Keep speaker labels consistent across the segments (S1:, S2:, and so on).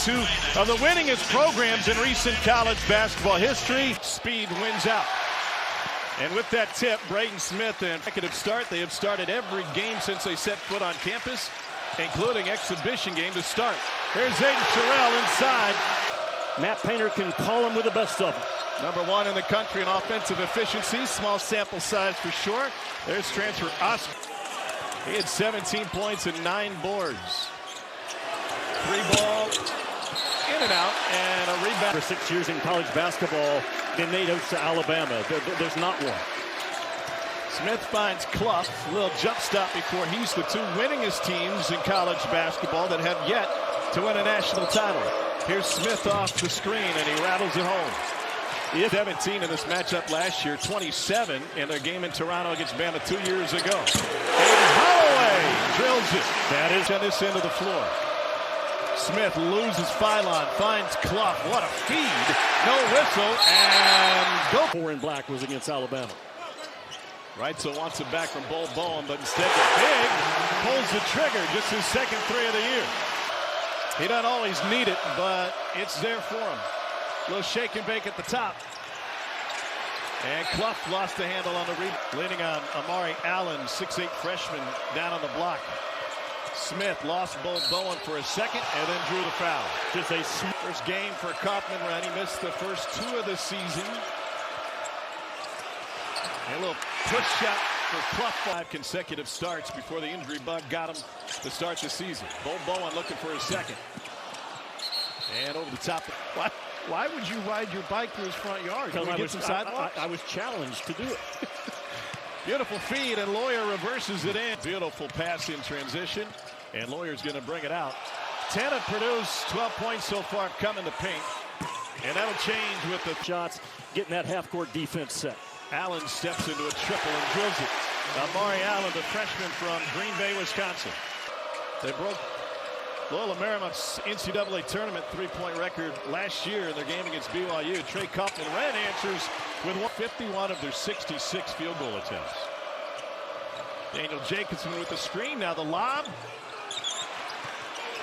S1: two of the winningest programs in recent college basketball history. Speed wins out. And with that tip, Braden Smith and consecutive start. They have started every game since they set foot on campus, including exhibition game to start. Here's Aiden Terrell inside.
S2: Matt Painter can call him with the best of them.
S1: Number one in the country in offensive efficiency. Small sample size for sure. There's transfer Oscar. He had 17 points and 9 boards. 3 ball in and out, and a rebound.
S2: For 6 years in college basketball, then they goes to Alabama. There's not one.
S1: Smith finds Clough. A little jump stop before he's the two winningest teams in college basketball that have yet to win a national title. Here's Smith off the screen, and he rattles it home. He had 17 in this matchup last year, 27 in their game in Toronto against Bama 2 years ago. And Holloway drills it. That is on this end of the floor. Smith loses Phylon, finds Clough. What a feed. No whistle, and go.
S2: 4 in black was against Alabama.
S1: Wrightsell wants it back from Bull Bowen, but instead the big pulls the trigger. Just his second 3 of the year. He doesn't always need it, but it's there for him. A little shake and bake at the top. And Clough lost the handle on the rebound. Leaning on Amari Allen, 6'8" freshman, down on the block. Smith lost Bull Bowen for a second and then drew the foul.
S2: Just a
S1: first game for Kaufman Run. He missed the first 2 of the season. And a little push shot for Clough. 5 consecutive starts before the injury bug got him to start the season. Bull Bowen looking for his second. And over the top. Why would you ride your bike through his front yard? Can we get some sidewalks?
S2: I was challenged to do it.
S1: Beautiful feed, and Lawyer reverses it in. Beautiful pass in transition, and Lawyer's going to bring it out. 10 of Purdue's 12 points so far come in the paint, and that'll change with the
S2: shots, getting that half-court defense set.
S1: Allen steps into a triple and drills it. Amari Allen, the freshman from Green Bay, Wisconsin. They broke Loyola Marymount's NCAA tournament 3-point record last year in their game against BYU. Trey Kaufman Red answers with 51 of their 66 field goal attempts. Daniel Jacobson with the screen. Now the lob.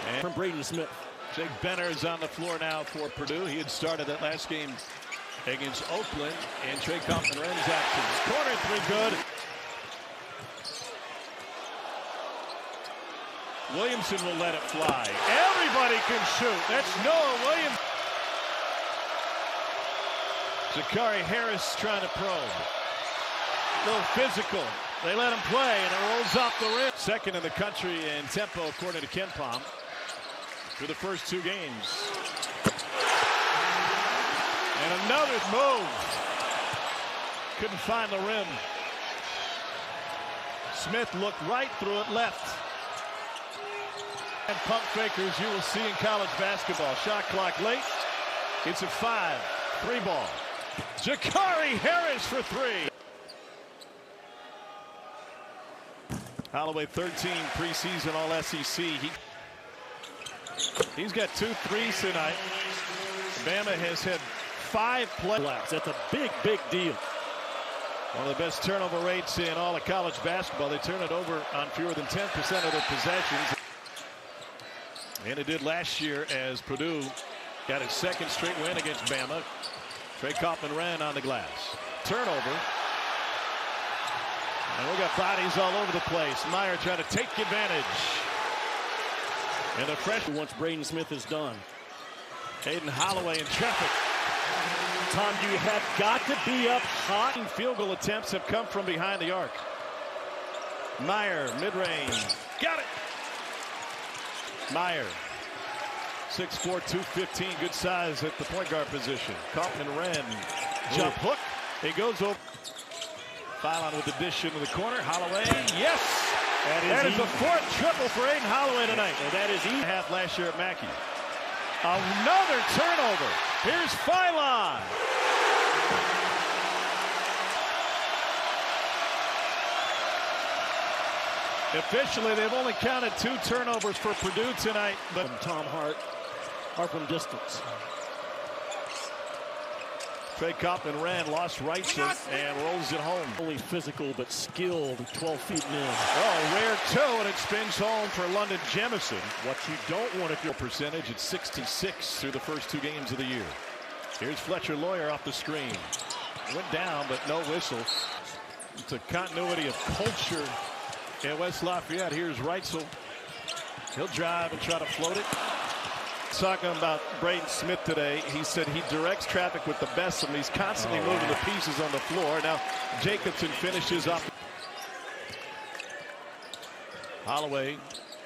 S1: And
S2: from Braden Smith.
S1: Jake Benner is on the floor now for Purdue. He had started that last game against Oakland. And Trey Kaufman Red's action. Corner 3 good. Williamson will let it fly. Everybody can shoot. That's Noah Williams. Zachary Harris trying to probe. A little physical. They let him play, and it rolls off the rim. Second in the country in tempo, according to Ken Pom, for the first 2 games. And another move. Couldn't find the rim. Smith looked right through it left. And pump fakers you will see in college basketball. Shot clock late. It's a 5-3 ball. Zachary Harris for 3. Holloway 13 preseason All-SEC. He's got 2 threes tonight. Bama has had 5 plays.
S2: That's a big, big deal.
S1: One of the best turnover rates in all of college basketball. They turn it over on fewer than 10% of their possessions. And it did last year as Purdue got its 2nd straight win against Bama. Trey Kaufman ran on the glass. Turnover. And we got bodies all over the place. Meyer trying to take advantage. And the freshman,
S2: once Braden Smith is done.
S1: Aiden Holloway in traffic.
S2: Tom, you have got to be up hot.
S1: Field goal attempts have come from behind the arc. Meyer, mid-range. Got it. Meyer, 6'4", 215, good size at the point guard position. Kaufman Wren, jump hook. He goes over. Phylon with the dish into the corner. Holloway, yes! That is the 4th triple for Aiden Holloway tonight.
S2: And that is
S1: half last year at Mackey. Another turnover. Here's Phylon. Officially, they've only counted 2 turnovers for Purdue tonight. But
S2: Tom Hart are from distance.
S1: Trey Kaufman ran, lost Reitzel, and rolls it home.
S2: Only physical but skilled, 12 feet in.
S1: Oh, rare two, and it spins home for London Jemison. What you don't want if your percentage, it's 66 through the first 2 games of the year. Here's Fletcher Lawyer off the screen. Went down, but no whistle. It's a continuity of culture in West Lafayette. Here's Reitzel. He'll drive and try to float it. Talking about Braden Smith today, he said he directs traffic with the best of them. He's constantly moving the pieces on the floor. Now Jacobson finishes up. Holloway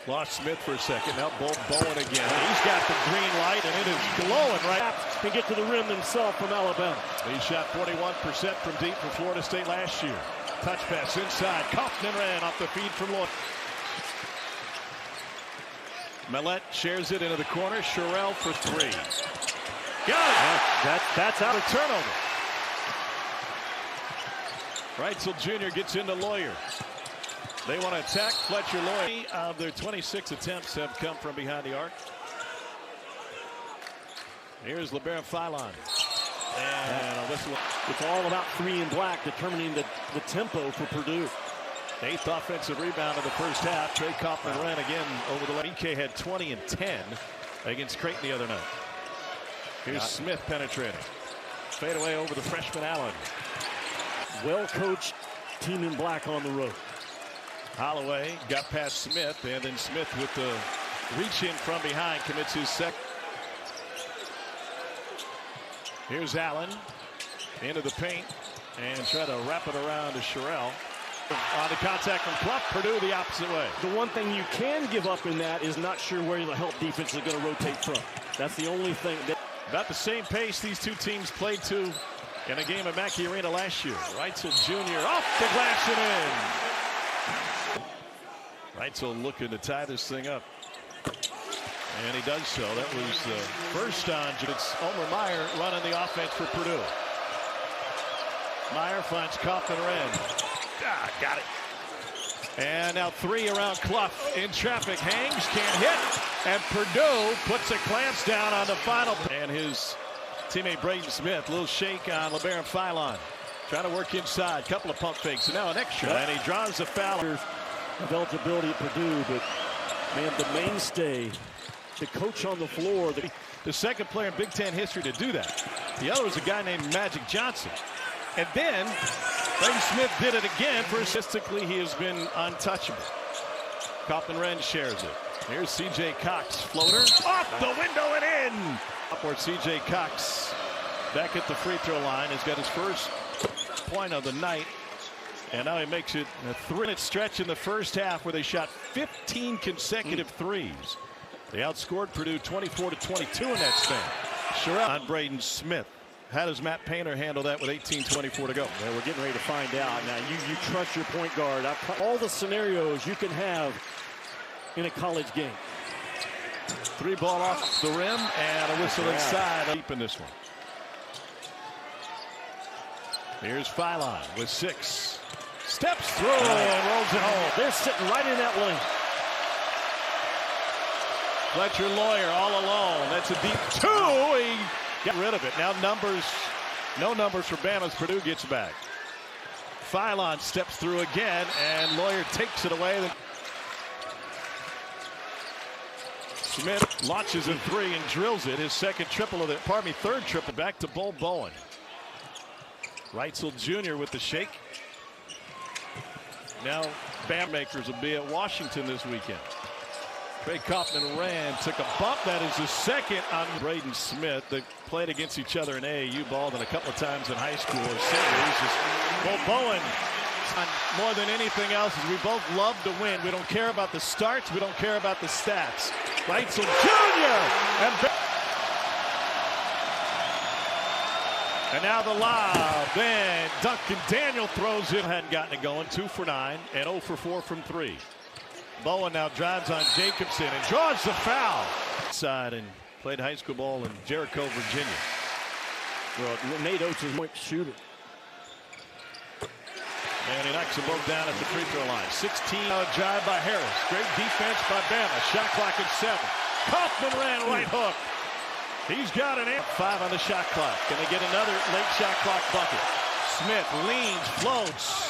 S1: lost Smith for a second. Now Bowen again. He's got the green light, and it is glowing right.
S2: Can get to the rim himself from Alabama.
S1: He shot 41% from deep for Florida State last year. Touch pass inside. Kaufman ran off the feed from Lloyd. Millette shares it into the corner. Sherrill for 3. Got it.
S2: That's out.
S1: A turnover. Reitzel Jr. gets into Lawyer. They want to attack Fletcher Lawyer. Of their 26 attempts have come from behind the arc. Here's LeBaron Philon. And a whistle.
S2: It's all about 3 and black, determining the tempo for Purdue.
S1: 8th offensive rebound in the first half. Trey Kaufman ran again over the line. EK had 20 and 10 against Creighton the other night. Here's Smith penetrating. Fade away over the freshman Allen.
S2: Well-coached team in black on the road.
S1: Holloway got past Smith, and then Smith with the reach in from behind commits his second. Here's Allen into the paint and try to wrap it around to Sherrill. On the contact from Clough, Purdue the opposite way.
S2: The one thing you can give up in that is not sure where the help defense is going to rotate from. That's the only thing.
S1: About the same pace these two teams played to in a game at Mackey Arena last year. Reitzel Jr. off the glass and in. Reitzel looking to tie this thing up. And he does so. That was the first on. It's Omer Meyer running the offense for Purdue. Meyer finds Kaufman Ren. Got it. And now 3 around Clough in traffic. Hangs, can't hit. And Purdue puts a clamps down on the final. And his teammate Braden Smith, little shake on LeBaron Philon. Trying to work inside. Couple of pump fakes. And now an extra. And he draws the foul.
S2: Of eligibility at Purdue, but man, the mainstay, the coach on the floor.
S1: The second player in Big Ten history to do that. The other was a guy named Magic Johnson. And then Braden Smith did it again. Statistically, he has been untouchable. Kaufman Ren shares it. Here's C.J. Cox. Floater. Off the window and in. Upward C.J. Cox back at the free throw line. Has got his first point of the night. And now he makes it a 3-minute stretch in the first half where they shot 15 consecutive threes. They outscored Purdue 24-22 in that span. Sherrill on Braden Smith. How does Matt Painter handle that with 18:24 to go?
S2: Well, we're getting ready to find out. Now, you trust your point guard. All the scenarios you can have in a college game.
S1: 3 ball off the rim and a whistle inside. Deep in this one. Here's Philon with 6. Steps through and rolls it home.
S2: They're sitting right in that lane.
S1: Fletcher Lawyer all alone. That's a deep 2. He got rid of it. Now no numbers for Bama as Purdue gets back. Philon steps through again, and Lawyer takes it away. Smith launches a 3 and drills it. His third triple. Back to Bowen. Reitzel Jr. with the shake. Now Boilermakers will be at Washington this weekend. Trey Kaufman took a bump. That is the second on Braden Smith. They played against each other in AAU ball and a couple of times in high school as seniors. Bowen, more than anything else, is we both love to win. We don't care about the starts. We don't care about the stats. Reitzel Jr. And now the lob. Then Duncan Daniel throws it. Hadn't gotten it going. 2 for 9 and 0 for 4 from 3. Bowen now drives on Jacobson and draws the foul. Side and played high school ball in Jericho, Virginia.
S2: Well, Nate Oates is a point shooter.
S1: And he knocks them both down at the free throw line. 16 drive by Harris. Great defense by Bama. Shot clock at 7. Kaufman ran right hook. He's got an 5 on the shot clock. Gonna get another late shot clock bucket. Smith leans, floats.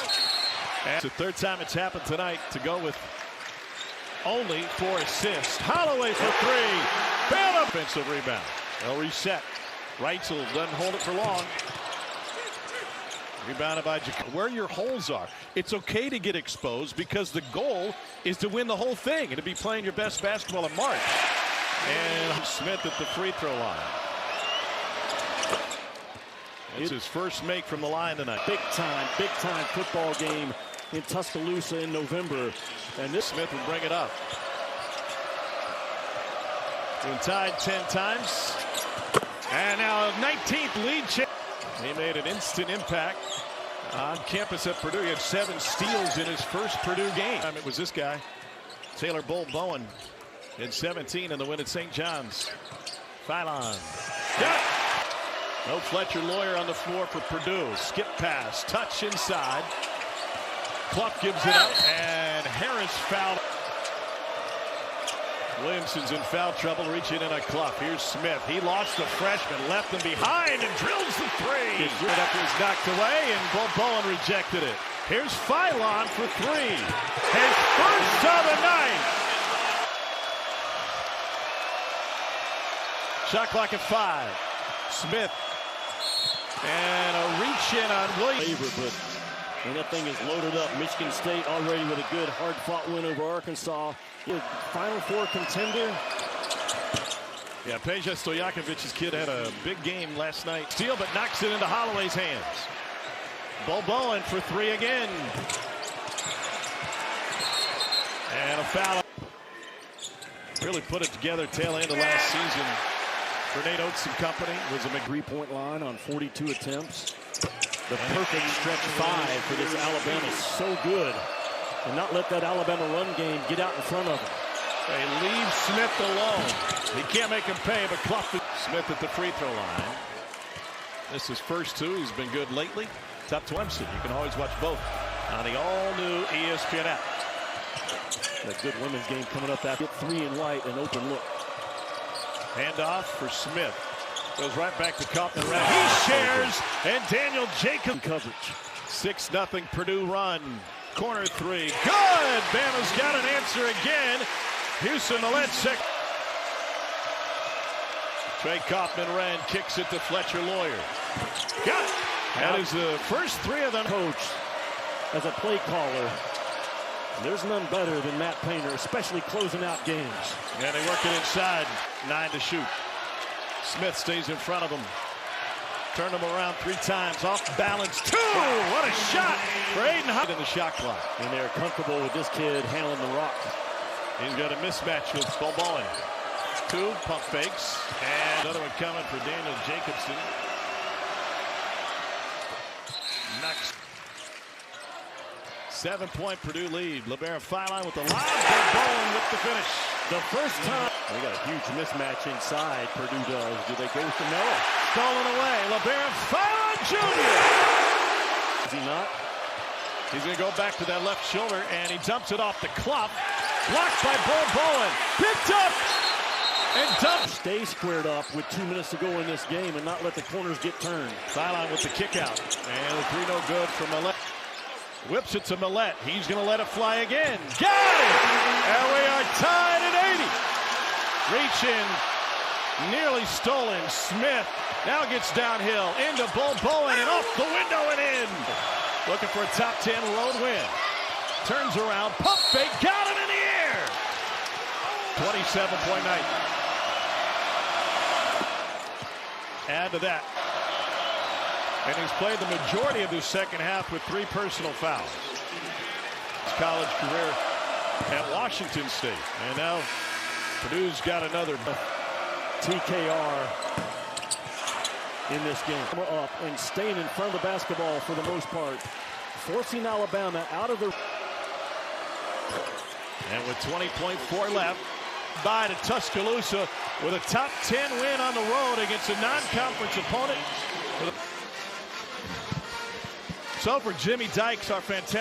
S1: And it's the third time it's happened tonight to go with only 4 assists. Holloway for 3. Bam! Offensive rebound. They'll reset. Reitzel doesn't hold it for long. Rebounded by Jacob. Where your holes are. It's okay to get exposed because the goal is to win the whole thing and to be playing your best basketball in March. And Smith at the free throw line. It's his first make from the line tonight.
S2: Big time football game in Tuscaloosa in November. And this
S1: Smith will bring it up. Been tied 10 times. And now 19th lead. He made an instant impact on campus at Purdue. He had 7 steals in his first Purdue game. It was this guy, Taylor Bowen, in 17 in the win at St. John's. Phylon. Got it. No Fletcher Lawyer on the floor for Purdue. Skip pass, touch inside. Clough gives it up, and Harris fouled. Williamson's in foul trouble, reaching in a Clough. Here's Smith. He lost the freshman, left him behind, and drills the 3. Right up was knocked away, and Bowen rejected it. Here's Phylon for 3. His first of the night. Shot clock at 5. Smith. And a reach in on Williams.
S2: And that thing is loaded up. Michigan State already with a good hard-fought win over Arkansas. Final 4 contender.
S1: Yeah, Peja Stojakovic's kid had a big game last night. Steal, but knocks it into Holloway's hands. Bowen for 3 again. And a foul. Really put it together tail end of last season. Grenade Oates and company was a
S2: 3-point line on 42 attempts. The perfect stretch 5 for this Alabama. So good. And not let that Alabama run game get out in front of him.
S1: They leave Smith alone. He can't make him pay, but Clough. Smith at the free throw line. This is first 2. He's been good lately. It's up to Clemson. You can always watch both on the all-new ESPN app.
S2: That good women's game coming up after 3 and white, an open look.
S1: Handoff for Smith. Goes right back to Kaufman. He shares, and Daniel Jacob
S2: coverage.
S1: 6-0 Purdue run. Corner 3. Good! Bama's got an answer again. Houston Millette second. Trey Kaufman-Wren kicks it to Fletcher Lawyer. Got it! That is the first 3 of them.
S2: Coach, as a play caller, there's none better than Matt Painter, especially closing out games.
S1: And they work it inside. 9 to shoot. Smith stays in front of him. Turned him around 3 times. Off balance. 2! What a shot for Aiden Hunt in the shot clock.
S2: And they're comfortable with this kid handling the rock.
S1: He's got a mismatch with Bowen. 2 pump fakes. And another one coming for Daniel Jacobson. Next. 7-point Purdue lead. LeBaron Phylon with the lob. Bowen with the finish.
S2: The first time. They got a huge mismatch inside. Purdue does. Do they go to no?
S1: Stolen away. LeBaron Phylon Jr. Is he not? He's going to go back to that left shoulder, and he dumps it off the Clough. Blocked by Bowen. Picked up and dumped.
S2: Stay squared up with 2 minutes to go in this game and not let the corners get turned.
S1: Phylon with the kick out. And the 3 no good for Millette. Whips it to Millette. He's going to let it fly again. Got it! And we are tied at 80. Reach in. Nearly stolen. Smith now gets downhill into Bowen and off the window and in. Looking for a top 10 road win. Turns around. Pump fake. Got it in the air. 27-point night. Add to that. And he's played the majority of his second half with 3 personal fouls. His college career at Washington State. And now Purdue's got another.
S2: TKR in this game. Up and staying in front of the basketball for the most part. Forcing Alabama out of the.
S1: And with 20.4 left, by to Tuscaloosa with a top 10 win on the road against a non-conference opponent. So for Jimmy Dykes, our fantastic